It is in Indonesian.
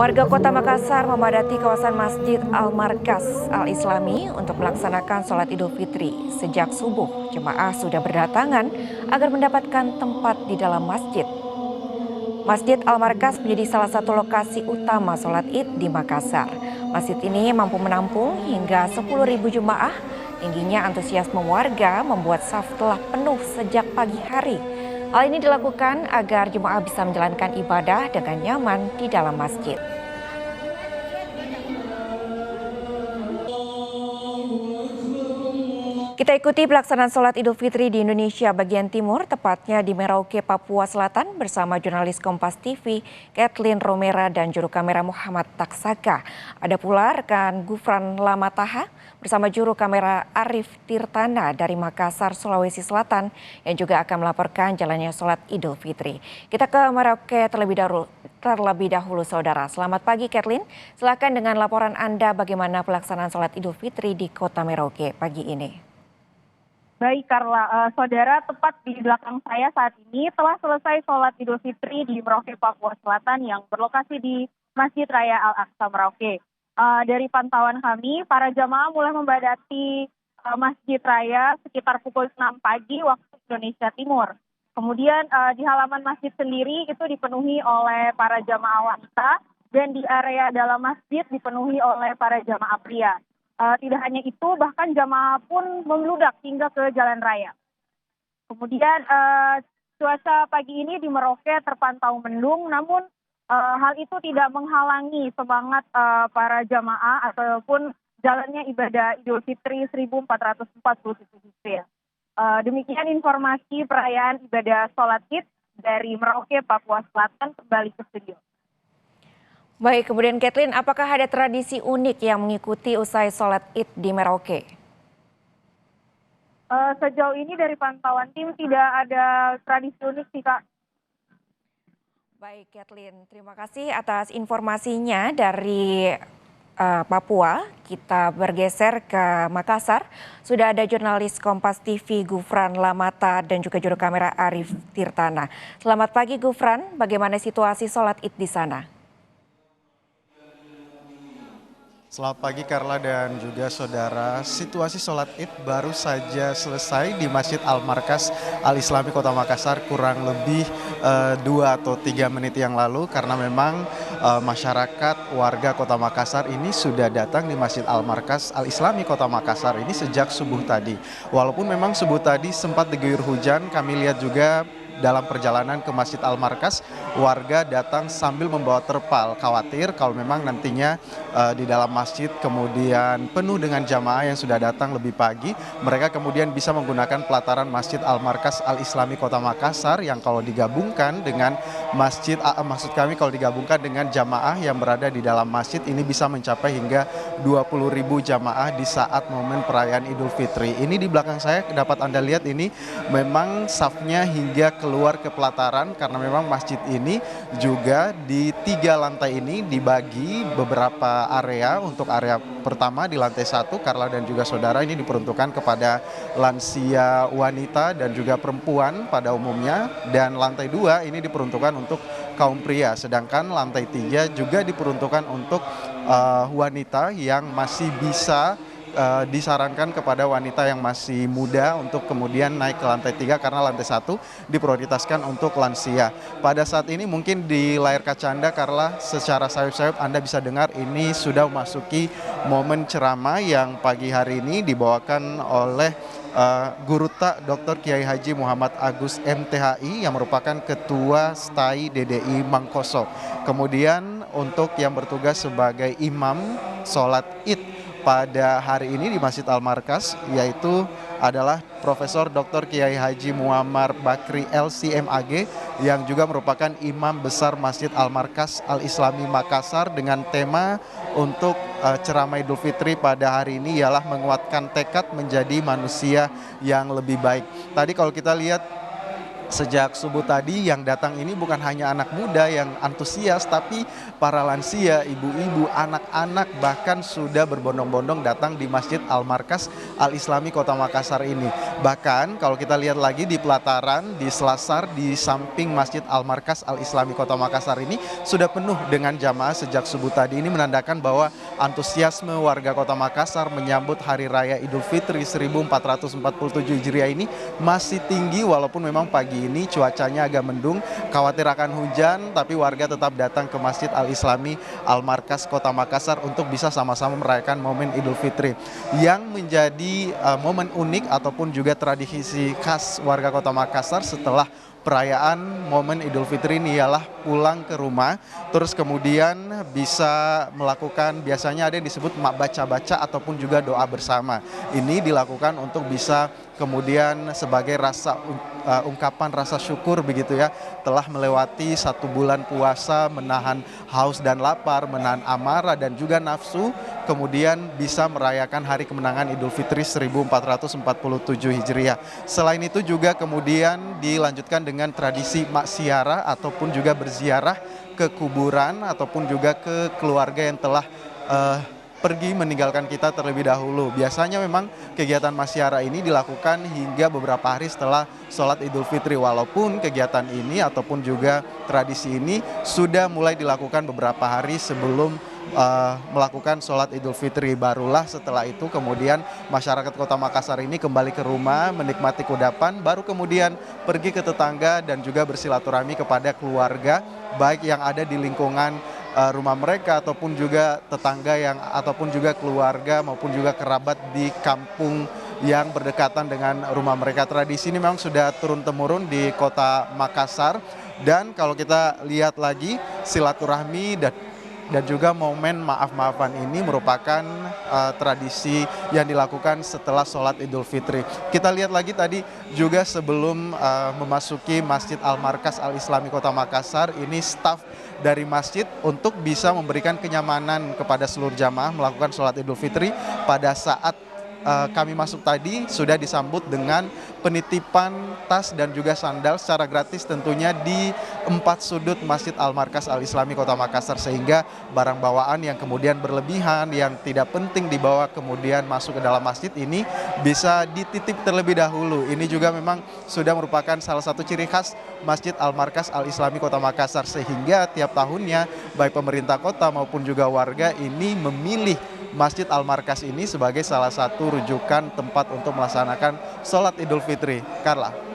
Warga Kota Makassar memadati kawasan Masjid Al-Markas Al-Islami untuk melaksanakan sholat Idul Fitri. Sejak subuh, jemaah sudah berdatangan agar mendapatkan tempat di dalam masjid. Masjid Al-Markas menjadi salah satu lokasi utama sholat Id di Makassar. Masjid ini mampu menampung hingga 10.000 jemaah. Tingginya antusiasme warga membuat saf telah penuh sejak pagi hari. Hal ini dilakukan agar jemaah bisa menjalankan ibadah dengan nyaman di dalam masjid. Kita ikuti pelaksanaan sholat Idul Fitri di Indonesia bagian timur, tepatnya di Merauke, Papua Selatan bersama jurnalis Kompas TV, Kathleen Romera dan juru kamera Muhammad Taksaka. Ada pula rekan Gufran Lamataha bersama juru kamera Arif Tirtana dari Makassar, Sulawesi Selatan yang juga akan melaporkan jalannya sholat Idul Fitri. Kita ke Merauke terlebih dahulu saudara. Selamat pagi Kathleen, silakan dengan laporan Anda bagaimana pelaksanaan sholat Idul Fitri di kota Merauke pagi ini. Baik Carla, saudara, tepat di belakang saya saat ini telah selesai sholat Idul Fitri di Merauke, Papua Selatan yang berlokasi di Masjid Raya Al-Aqsa Merauke. Dari pantauan kami, para jamaah mulai membadati Masjid Raya sekitar pukul 6 pagi waktu Indonesia Timur. Kemudian di halaman masjid sendiri itu dipenuhi oleh para jamaah wanita dan di area dalam masjid dipenuhi oleh para jamaah pria. Tidak hanya itu, bahkan jamaah pun membludak hingga ke jalan raya. Kemudian cuaca pagi ini di Merauke terpantau mendung, namun hal itu tidak menghalangi semangat para jamaah ataupun jalannya ibadah Idul Fitri 1447 Hijriah. Demikian informasi perayaan ibadah sholat Id dari Merauke, Papua Selatan, kembali ke studio. Baik, kemudian Kathleen, apakah ada tradisi unik yang mengikuti usai sholat Id di Merauke? Sejauh ini dari pantauan tim tidak ada tradisi unik sih Kak. Baik Kathleen, terima kasih atas informasinya dari Papua. Kita bergeser ke Makassar. Sudah ada jurnalis Kompas TV Gufran Lamata dan juga juru kamera Arif Tirtana. Selamat pagi Gufran, bagaimana situasi sholat Id di sana? Selamat pagi Carla dan juga saudara. Situasi sholat Id baru saja selesai di Masjid Al-Markas Al-Islami Kota Makassar kurang lebih 2 atau 3 menit yang lalu, karena memang masyarakat warga Kota Makassar ini sudah datang di Masjid Al-Markas Al-Islami Kota Makassar ini sejak subuh tadi. Walaupun memang subuh tadi sempat diguyur hujan, kami lihat juga dalam perjalanan ke Masjid Al-Markas, warga datang sambil membawa terpal, khawatir kalau memang nantinya di dalam masjid kemudian penuh dengan jamaah yang sudah datang lebih pagi, mereka kemudian bisa menggunakan pelataran Masjid Al-Markas Al-Islami Kota Makassar yang kalau digabungkan dengan kalau digabungkan dengan jamaah yang berada di dalam masjid ini bisa mencapai hingga 20.000 jamaah di saat momen perayaan Idul Fitri. Ini di belakang saya dapat Anda lihat, ini memang safnya hingga keluar ke pelataran, karena memang masjid ini juga di 3 lantai ini dibagi beberapa area. Untuk area pertama di lantai 1, Carla dan juga saudara, ini diperuntukkan kepada lansia wanita dan juga perempuan pada umumnya, dan lantai 2 ini diperuntukkan untuk kaum pria, sedangkan lantai 3 juga diperuntukkan untuk wanita yang masih bisa disarankan kepada wanita yang masih muda untuk kemudian naik ke lantai 3, karena lantai 1 diprioritaskan untuk lansia. Pada saat ini mungkin di layar kaca Anda, Carla, secara sayup-sayup Anda bisa dengar ini sudah memasuki momen ceramah yang pagi hari ini dibawakan oleh Guru Tak Dr. Kiai Haji Muhammad Agus MTHI yang merupakan Ketua STAI DDI Mangkoso. Kemudian untuk yang bertugas sebagai imam sholat Id pada hari ini di Masjid Al-Markas, yaitu adalah Profesor Dr. Kiai Haji Muammar Bakri LCMAG yang juga merupakan Imam Besar Masjid Al-Markas Al-Islami Makassar, dengan tema untuk ceramah Idul Fitri pada hari ini ialah menguatkan tekad menjadi manusia yang lebih baik. Tadi kalau kita lihat Sejak subuh tadi yang datang ini bukan hanya anak muda yang antusias, tapi para lansia, ibu-ibu, anak-anak bahkan sudah berbondong-bondong datang di Masjid Al-Markas Al-Islami Kota Makassar ini. Bahkan kalau kita lihat lagi di pelataran, di Selasar, di samping Masjid Al-Markas Al-Islami Kota Makassar ini sudah penuh dengan jamaah sejak subuh tadi. Ini menandakan bahwa antusiasme warga Kota Makassar menyambut Hari Raya Idul Fitri 1447 Hijriah ini masih tinggi, walaupun memang pagi ini cuacanya agak mendung, khawatir akan hujan, tapi warga tetap datang ke Masjid Al-Islami Al-Markas Kota Makassar untuk bisa sama-sama merayakan momen Idul Fitri. Yang menjadi momen unik ataupun juga tradisi khas warga Kota Makassar setelah perayaan momen Idul Fitri ini ialah pulang ke rumah, terus kemudian bisa melakukan, biasanya ada yang disebut baca-baca ataupun juga doa bersama. Ini dilakukan untuk bisa kemudian sebagai ungkapan rasa syukur begitu ya, telah melewati 1 bulan puasa, menahan haus dan lapar, menahan amarah dan juga nafsu, kemudian bisa merayakan hari kemenangan Idul Fitri 1447 Hijriah. Selain itu juga kemudian dilanjutkan dengan tradisi maksiarah ataupun juga berziarah ke kuburan ataupun juga ke keluarga yang telah pergi meninggalkan kita terlebih dahulu. Biasanya memang kegiatan masyarah ini dilakukan hingga beberapa hari setelah sholat Idul Fitri, walaupun kegiatan ini ataupun juga tradisi ini sudah mulai dilakukan beberapa hari sebelum melakukan sholat Idul Fitri. Barulah setelah itu kemudian masyarakat Kota Makassar ini kembali ke rumah, menikmati kudapan, baru kemudian pergi ke tetangga dan juga bersilaturahmi kepada keluarga, baik yang ada di lingkungan rumah mereka ataupun juga tetangga ataupun juga keluarga maupun juga kerabat di kampung yang berdekatan dengan rumah mereka. Tradisi ini memang sudah turun-temurun di Kota Makassar, dan kalau kita lihat lagi silaturahmi dan juga momen maaf-maafan ini merupakan tradisi yang dilakukan setelah sholat Idul Fitri. Kita lihat lagi tadi juga sebelum memasuki Masjid Al-Markas Al-Islami Kota Makassar, ini staf dari masjid untuk bisa memberikan kenyamanan kepada seluruh jamaah melakukan sholat Idul Fitri. Pada saat kami masuk tadi sudah disambut dengan penitipan tas dan juga sandal secara gratis tentunya di 4 sudut Masjid Al-Markas Al-Islami Kota Makassar, sehingga barang bawaan yang kemudian berlebihan yang tidak penting dibawa kemudian masuk ke dalam masjid ini bisa dititip terlebih dahulu. Ini juga memang sudah merupakan salah satu ciri khas Masjid Al-Markas Al-Islami Kota Makassar, sehingga tiap tahunnya baik pemerintah kota maupun juga warga ini memilih Masjid Al-Markas ini sebagai salah satu rujukan tempat untuk melaksanakan sholat Idul Fitri. Carla.